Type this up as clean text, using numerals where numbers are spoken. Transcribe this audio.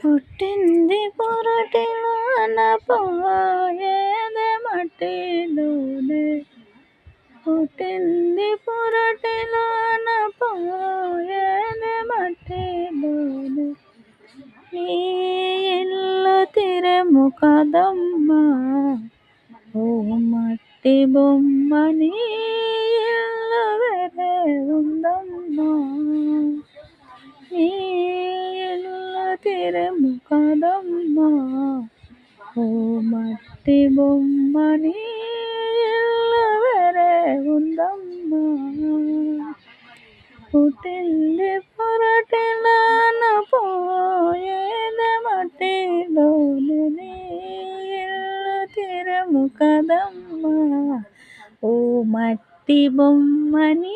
పుట్టింది పొరటిలోన పోయేది మట్టిలోనే. పుట్టింది పొరటిలోన పోయేది మట్టిలోనే. నీ ఇల్లు తిరము కదమ్మా ఓ మట్టి బొమ్మ, నీ ఇల్లు వేరే ఉందమ్మా. నీ ఇల్లు తిరము కదమ్మా ఓ మట్టి బొమ్మ, నీ ఇల్లు వేరే ఉందమ్మా. పుట్టింది పొరటిలోన పోయేది మట్టిలోనే. నీ ఇల్లు తిరము కదమ్మా ఓ మట్టి బొమ్మ, నీ